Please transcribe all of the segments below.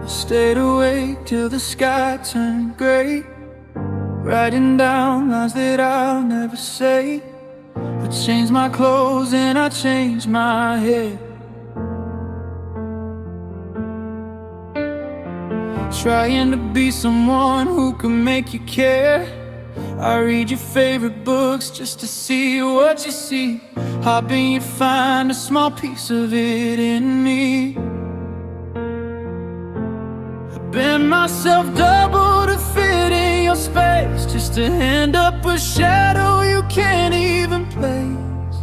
I stayed awake till the sky turned gray, writing down lines that I'll never say. I changed my clothes and I changed my hair, trying to be someone who can make you care. I read your favorite books just to see what you see, hoping you'd find a small piece of it in me. I bend myself double to fit in your space, just to end up a shadow you can't even place.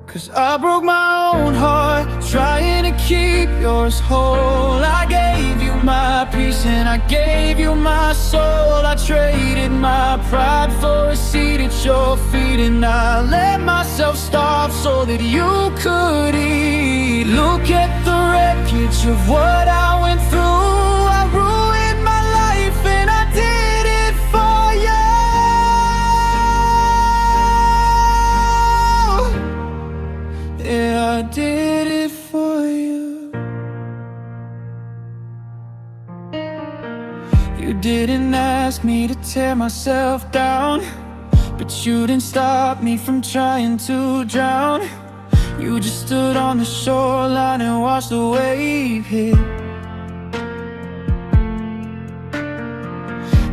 'Cause I broke my own heart trying to keep yours whole. I gave you my peace and I gave you my soul. I traded my pride for a seat at your feet, and I let myself starve so that you could eat. Look at the wreckage of what I went through. I ruined my life and I did it for you. Yeah, I did it for you. You didn't ask me to tear myself down, but you didn't stop me from trying to drown. You just stood on the shoreline and watched the wave hit,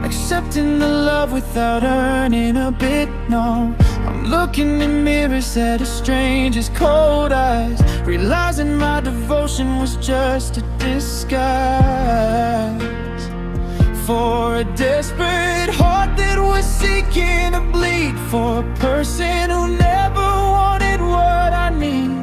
accepting the love without earning a bit, no. I'm looking in mirrors at a stranger's cold eyes, realizing my devotion was just a disguise for a desperate heart that was seeking to bleed for a person who never wanted what I need.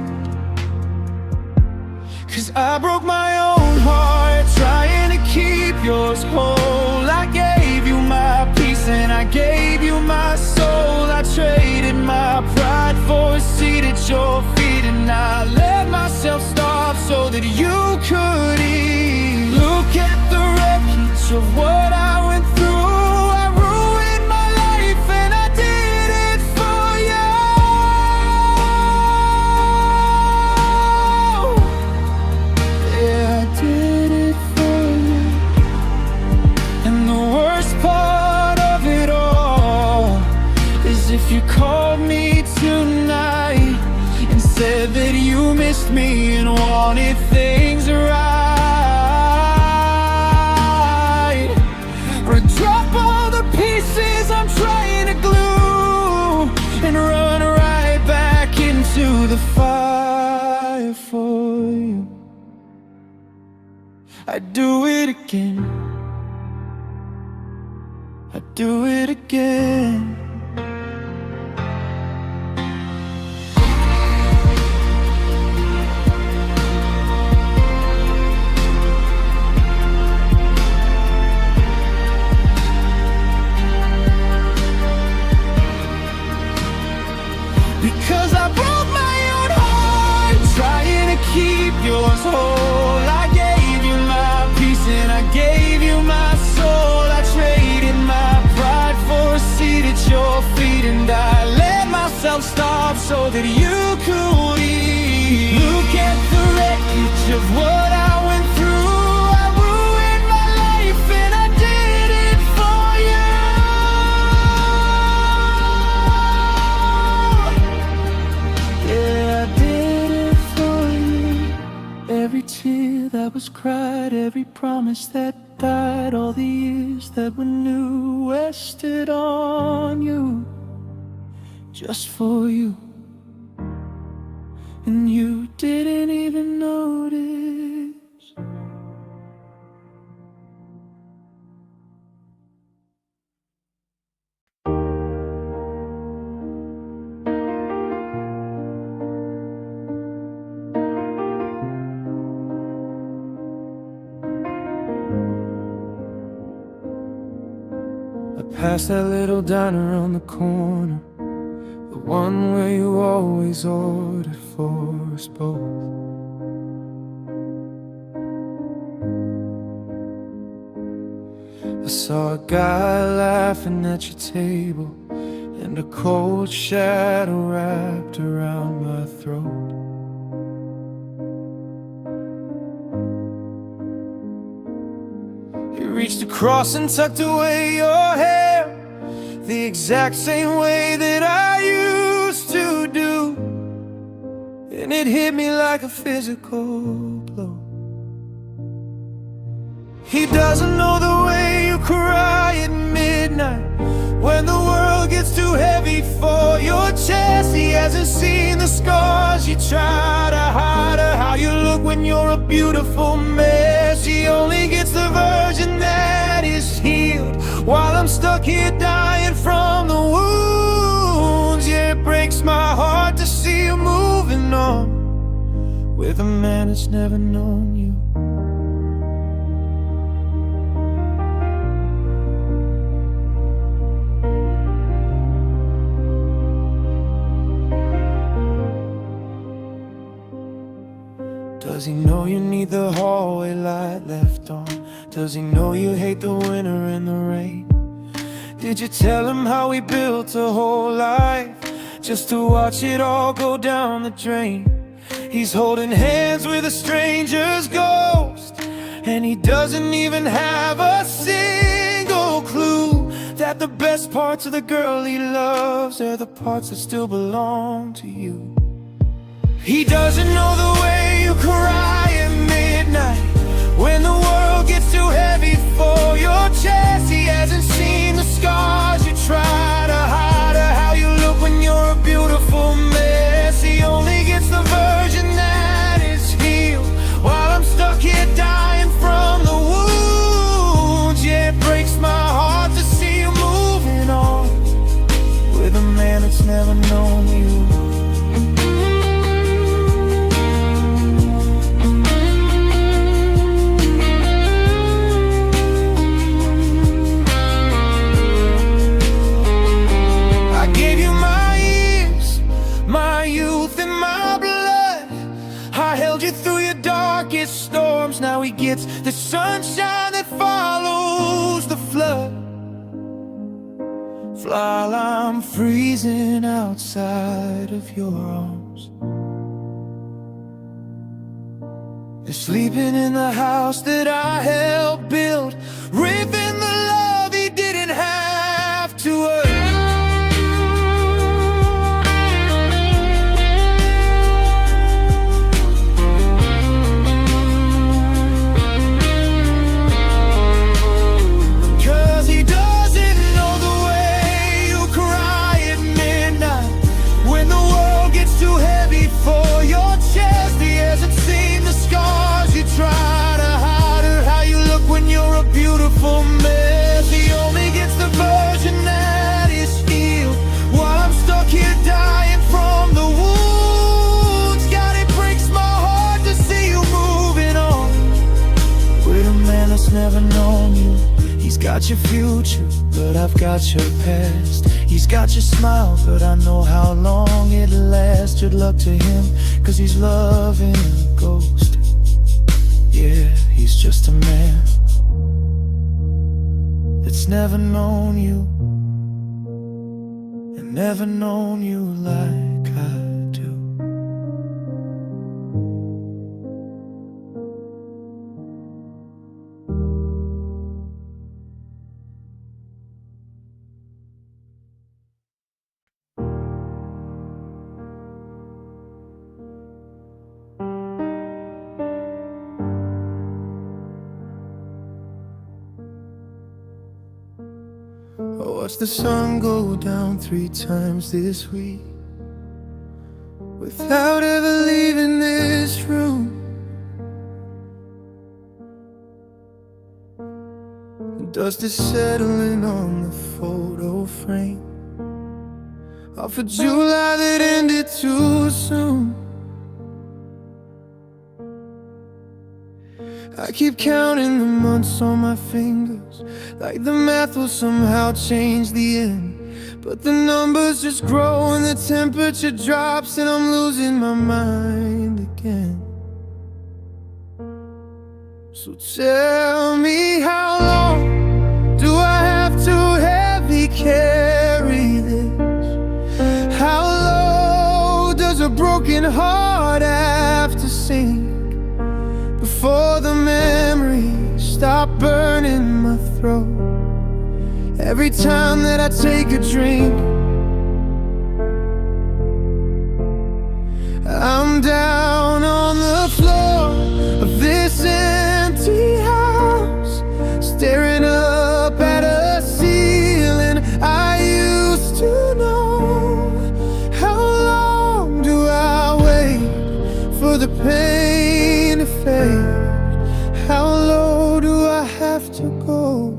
'Cause I broke my own heart trying to keep yours whole. I gave you my peace and I gave you my soul. I traded my pride for a seat at your feet, and I let myself starve so that you could eat. Look at the wreckage of what I went through. I ruined my life and I did it for you. Yeah, I did it for you. And the worst part of it all is if you called me tonight and said that you missed me and wanted things right, or drop all the pieces I'm trying to glue and run right back into the fire for you. I'd do it again. I'd do it again. Because I broke my own heart trying to keep yours whole. I gave you my peace and I gave you my soul. I traded my pride for a seat at your feet, and I let myself starve so that you could eat. Look at the wreckage of what I went through. I ruined my life and I did it for you. Yeah, I did it for you. Every tear that was cried, every promise that died, all the years that were new, wasted on you, just for you. And you didn't even notice. I passed that little diner on the corner, the one where you always ordered for us both. I saw a guy laughing at your table, and a cold shadow wrapped around my throat. reached across and tucked away your hair the exact same way that I used to do. And it hit me like a physical blow. He doesn't know the way you cry at midnight when the world gets too heavy for your chest. He hasn't seen the scars you try to hide, or how you look when you're a beautiful mess. He only gets the version that is healed, while I'm stuck here dying from the wounds. Yeah, it breaks my heart to see you moving on with a man that's never known you. Does he know you need the hallway light left on? Does he know you hate the winter and the rain? Did you tell him how we built a whole life just to watch it all go down the drain? He's holding hands with a stranger's ghost, and he doesn't even have a single clue that the best parts of the girl he loves are the parts that still belong to you. He doesn't know the way you cry at midnight when the world gets too heavy for your chest. He hasn't seen the scars you try to hide, or how you look when you're a beautiful mess. He only gets the version that is healed, while I'm stuck here dying from the wounds. Yeah, it breaks my heart to see you moving on with a man that's never known you. Storms, now he gets the sunshine that follows the flood. While I'm freezing outside of your arms, you're sleeping in the house that I helped build, ripping the love he didn't have to earn. Mess. He only gets the version that is healed, while I'm stuck here dying from the wounds. God, it breaks my heart to see you moving on with a man that's never known you. He's got your future, but I've got your past. He's got your smile, but I know how long it'll last. Good luck to him, 'cause he's loving a ghost. Yeah, he's just a man that's never known you, and never known you like I do. I watched the sun go down 3 times this week without ever leaving this room. The dust is settling on the photo frame of a July that ended too soon. I keep counting the months on my fingers, like the math will somehow change the end. But the numbers just grow and the temperature drops, and I'm losing my mind again. So tell me, how long do I have to heavy carry this? How low does a broken heart have to sink before the memories stop burning my throat. Every time that I take a drink, I'm down on the floor of this empty house, staring up at a ceiling I used to know. How long do I wait for the pain to fade? How low do I have to go?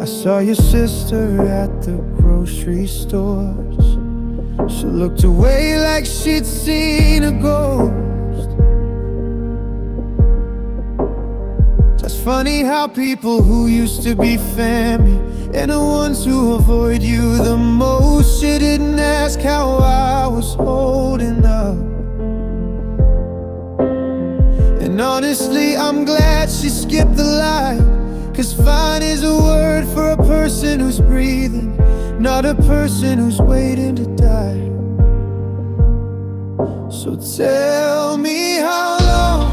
I saw your sister at the grocery stores. She looked away like she'd seen a ghost. It's funny how people who used to be family and the ones who avoid you the most, she didn't ask how I was holding up. And honestly, I'm glad she skipped the line, 'cause fine is a word for a person who's breathing, not a person who's waiting to die. So tell me, how long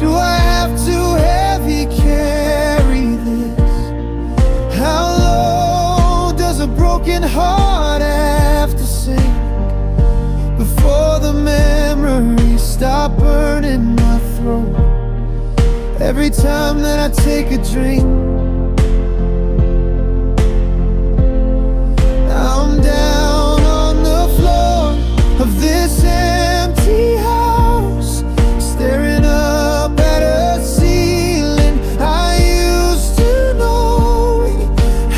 do I have to heavy carry this? How low does a broken heart have to sink before the memories stop burning my throat? Every time that I take a drink, I'm down on the floor of this empty house, staring up at a ceiling I used to know.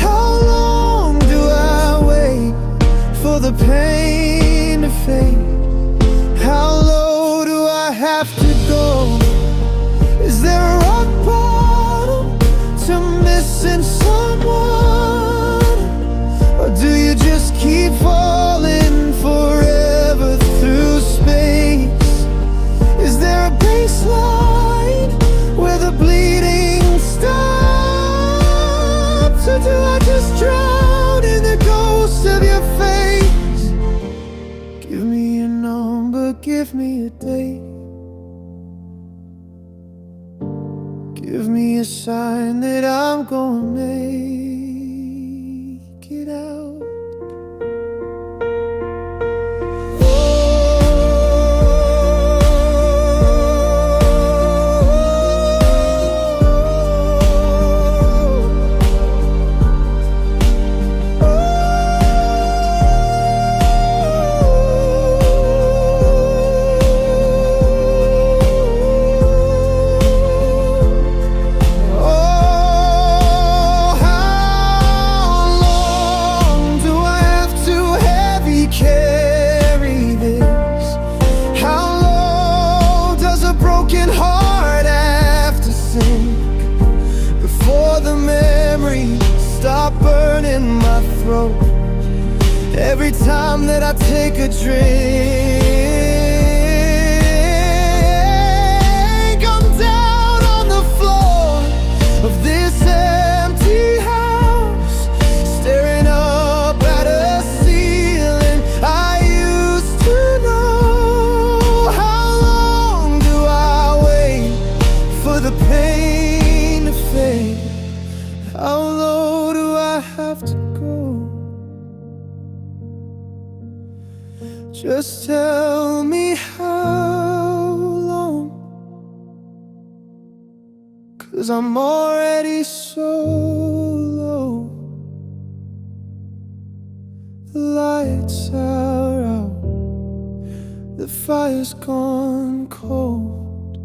How long do I wait for the pain to fade? How low do I have to go? Is there a rock bottom to missing someone? Or do you just keep falling forever through space? Is there a baseline where the bleeding stops? Or do I just drown in the ghost of your face? Give me a number, give me a date. Give me a sign that I'm gonna make it out. Every time that I take a drink, I'm down on the floor of this empty house, staring up at a ceiling I used to know. How long do I wait for the pain to fade? How low do I have to go? Just tell me how long, 'cause I'm already so low. The lights are out, the fire's gone cold.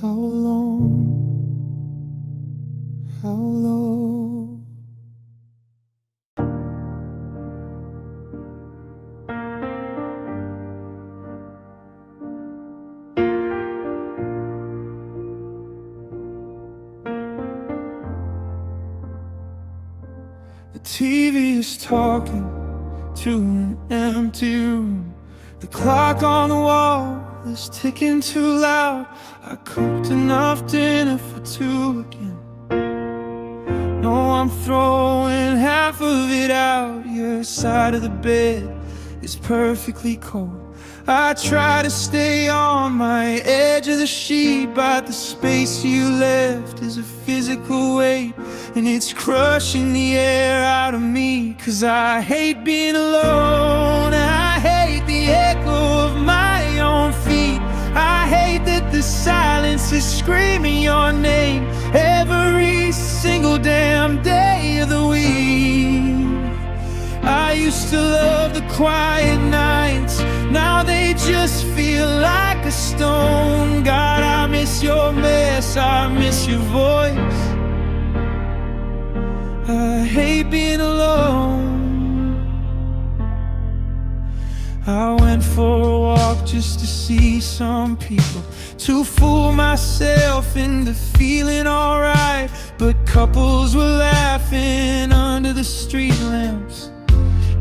How long, how low? The TV is talking to an empty room. The clock on the wall is ticking too loud. I cooked enough dinner for two again. No, I'm throwing half of it out. Your side of the bed is perfectly cold. I try to stay on my edge of the sheet, but the space you left is a physical weight, and it's crushing the air out of me. 'Cause I hate being alone, I hate the echo of my own feet. I hate that the silence is screaming your name every single damn day of the week. I used to love the quiet nights, now they just feel like a stone. God, I miss your mess, I miss your voice. I hate being alone. I went for a walk just to see some people, to fool myself into feeling alright. But couples were laughing under the street lamps,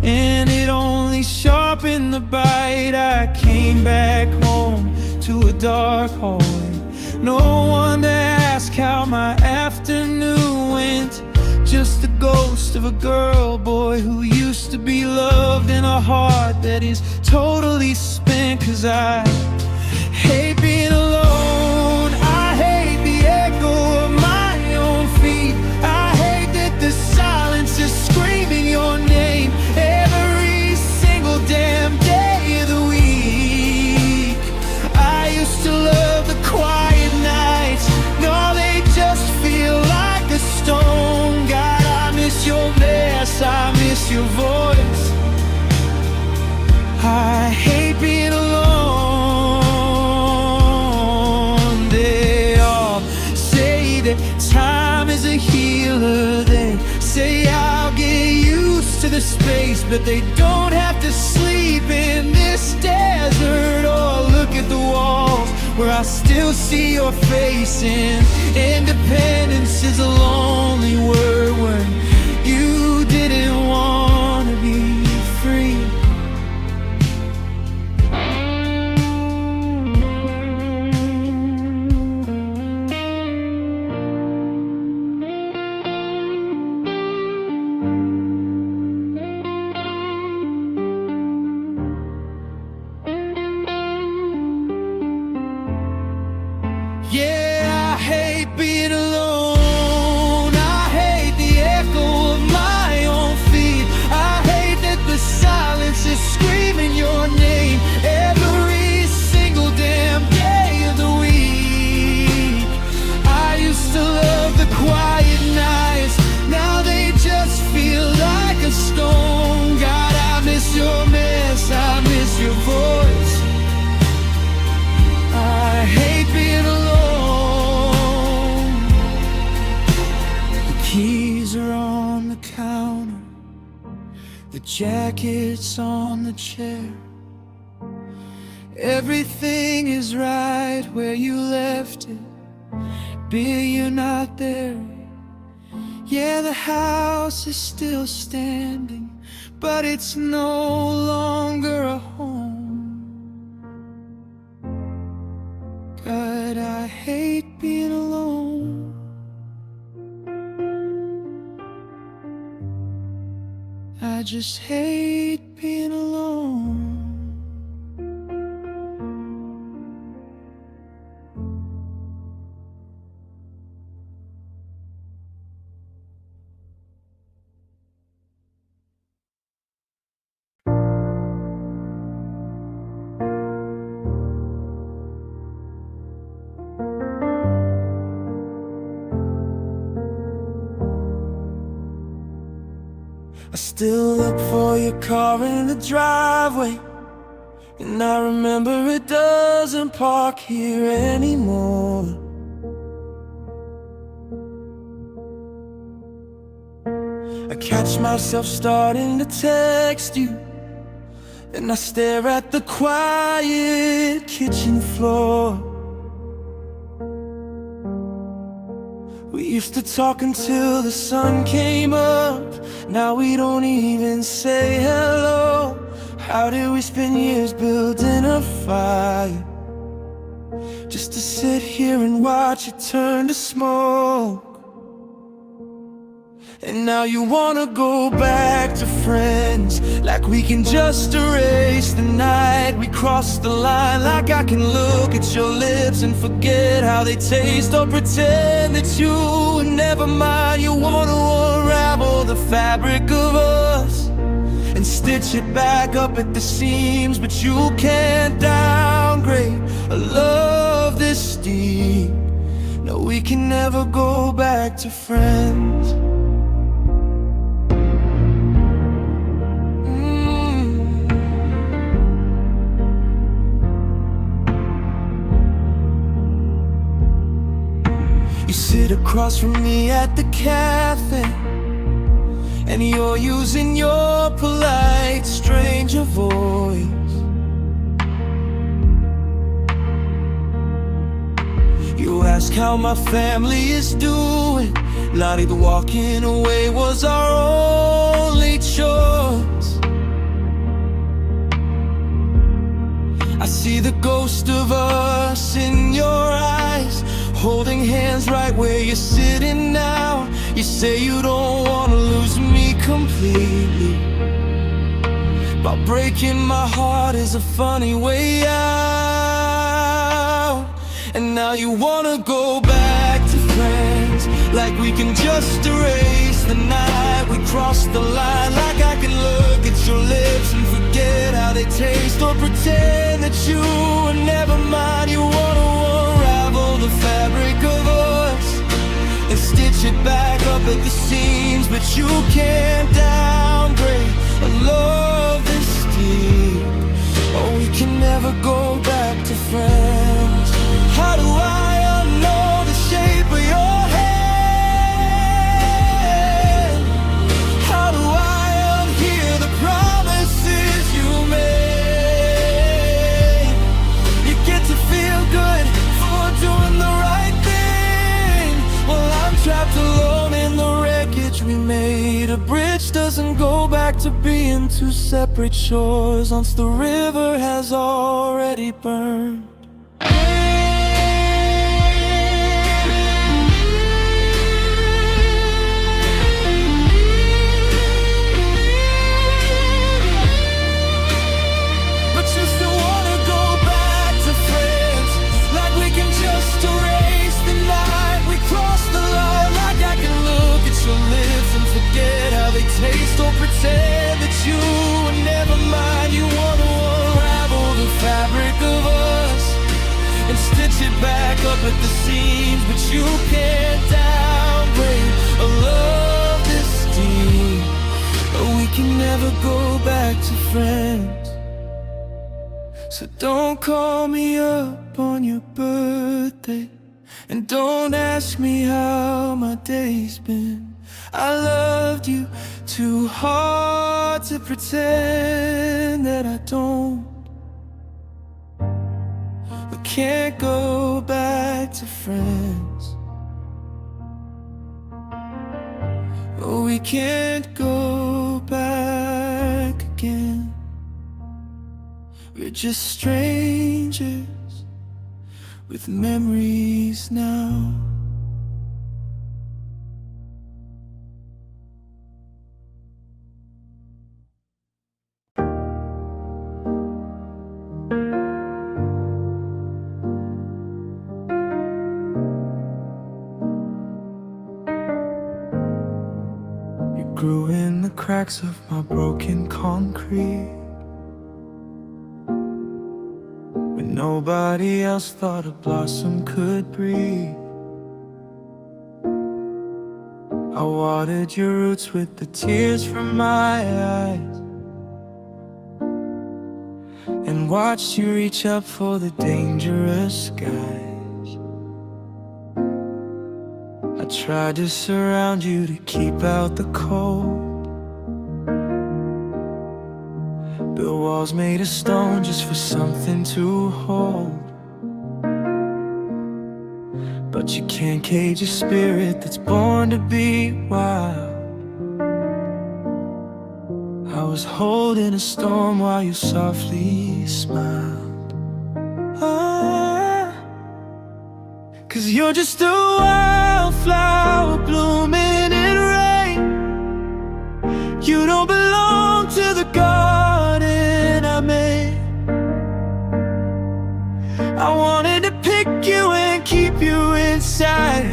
and it only sharpened the bite. I came back home to a dark hallway, no one to ask how my afternoon went. Just a ghost of a girl, boy, who used to be loved, in a heart that is totally spent. 'Cause I hate being alone, I hate the echo of my own feet. I hate that the silence is screaming your name every single damn day of the week. I used to love the quiet nights, now they just feel like a stone. God, I miss your mess, I miss your voice. I hate being alone. They all say that time is a healer, they say I'll get used to the space, but they don't have to sleep in this desert. Or look at the walls where I still see your face. And independence is a lonely word when you didn't want to be free. Yeah, I hate being alone, I hate the echo of my own feet. I hate that the silence is screaming your name every single damn day of the week. I used to love the quiet nights, now they just feel like a stone. God, I miss your mess, I miss your voice. I hate being alone. Keys are on the counter, the jacket's on the chair. Everything is right where you left it, Bill, you're not there. Yeah, the house is still standing, but it's no longer a home. God, I hate being alone. I just hate being alone. I still look for your car in the driveway, and I remember it doesn't park here anymore. I catch myself starting to text you, and I stare at the quiet kitchen floor. We used to talk until the sun came up, now we don't even say hello. How did we spend years building a fire, just to sit here and watch it turn to smoke? And now you wanna go back to friends, like we can just erase the night we crossed the line. Like I can look at your lips and forget how they taste, or pretend that you were never mine. You wanna unravel the fabric of us and stitch it back up at the seams, but you can't downgrade a love this deep. No, we can never go back to friends. You sit across from me at the cafe, and you're using your polite stranger voice. You ask how my family is doing. Not even walking away was our only choice. I see the ghost of us in your eyes, holding hands right where you're sitting now. You say you don't wanna lose me completely, but breaking my heart is a funny way out. And now you wanna go back to friends, like we can just erase the night we crossed the line. Like I can look at your lips and forget how they taste, or pretend that you were never mine. You wanna unravel the fabric of us and stitch it back up at the seams, but you can't downgrade a love this deep. Oh, we can never go back to friends. How do I unknow the shape of your hand? How do I unhear the promises you made? You get to feel good for doing the right thing. Well, I'm trapped alone in the wreckage we made. A bridge doesn't go back to being two separate shores once the river has already burned. Taste, or pretend that you were never mine. You wanna unravel the fabric of us and stitch it back up at the seams, but you can't downgrade a love this deep. But we can never go back to friends. So don't call me up on your birthday, and don't ask me how my day's been. I loved you too hard to pretend that I don't. We can't go back to friends. Oh, we can't go back again. We're just strangers with memories now. Grew in the cracks of my broken concrete, when nobody else thought a blossom could breathe. I watered your roots with the tears from my eyes, and watched you reach up for the dangerous skies. I tried to surround you to keep out the cold, built walls made of stone just for something to hold. But you can't cage a spirit that's born to be wild. I was holding a storm while you softly smiled. Ah, 'cause you're just a wildflower blooming in rain. garden I made. I wanted to pick you and keep you inside,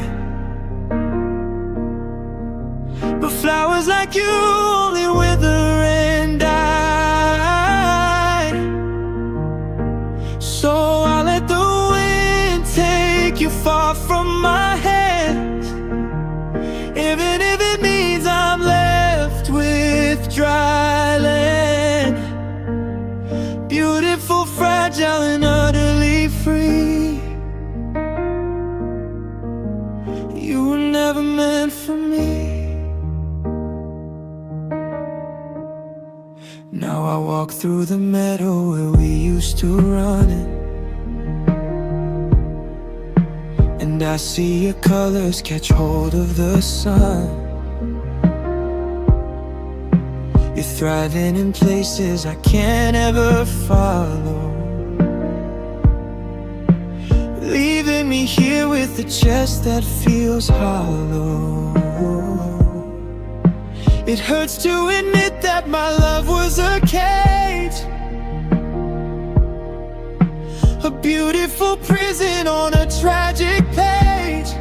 but flowers like you only wither and die. So I let the wind take you far from my hands, even if it means I'm left with dry land. Beautiful, fragile, and utterly free. You were never meant for me. Now I walk through the meadow where we used to run it, and I see your colors catch hold of the sun. You're thriving in places I can't ever follow, leaving me here with a chest that feels hollow. It hurts to admit that my love was a cage, a beautiful prison on a tragic page.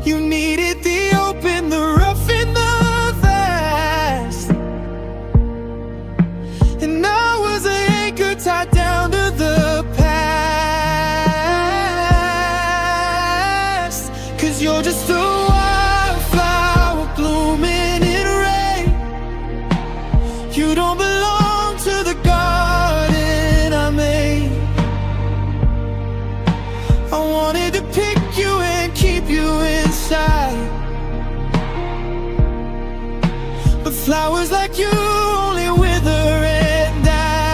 You needed the open, the rough, and the fast, and I was an anchor tied down to the past. 'Cause you're just a wildflower blooming in rain. You don't belong to the garden I made. I wanted to pick you and keep you inside, but flowers like you only wither and die.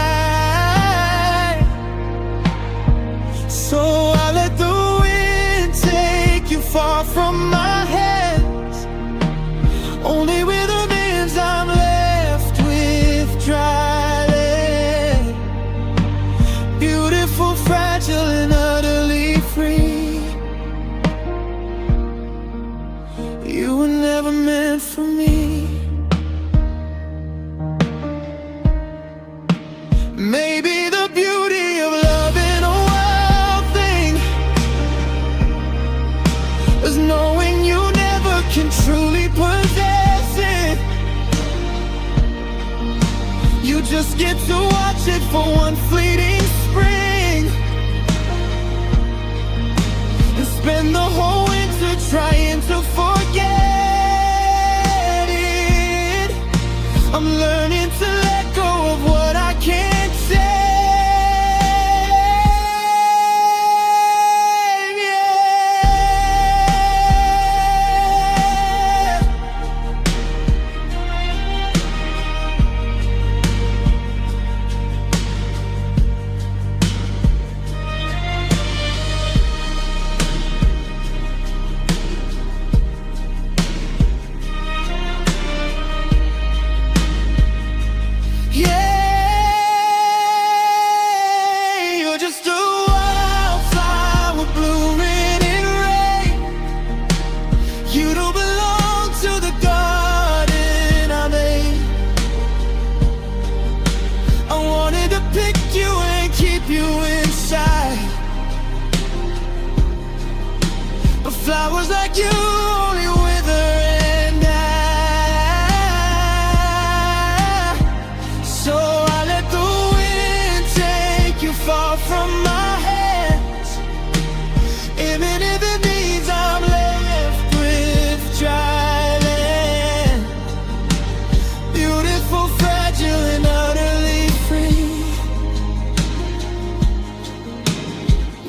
So I let the wind take you far from my hands, only with the means I'm left with dry land. Beautiful, fragile, and utterly free. You were never meant for me. Maybe the beauty of loving a wild thing is knowing you never can truly possess it. You just get to watch it for one fleeting spring, and spend the whole winter trying to forget it. I'm learning to let go of what I can't say. Flowers like you only wither and die. So I let the wind take you far from my hands, even if it means I'm left with dry land. Beautiful, fragile, and utterly free.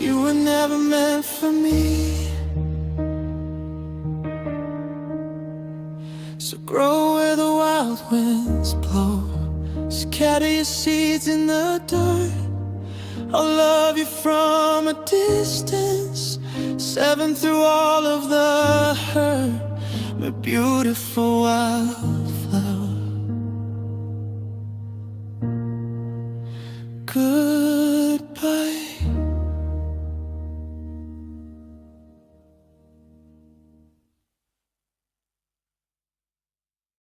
You were never meant for me. So grow where the wild winds blow, scatter your seeds in the dirt. I'll love you from a distance, seven through all of the hurt. My beautiful wildflower. Good.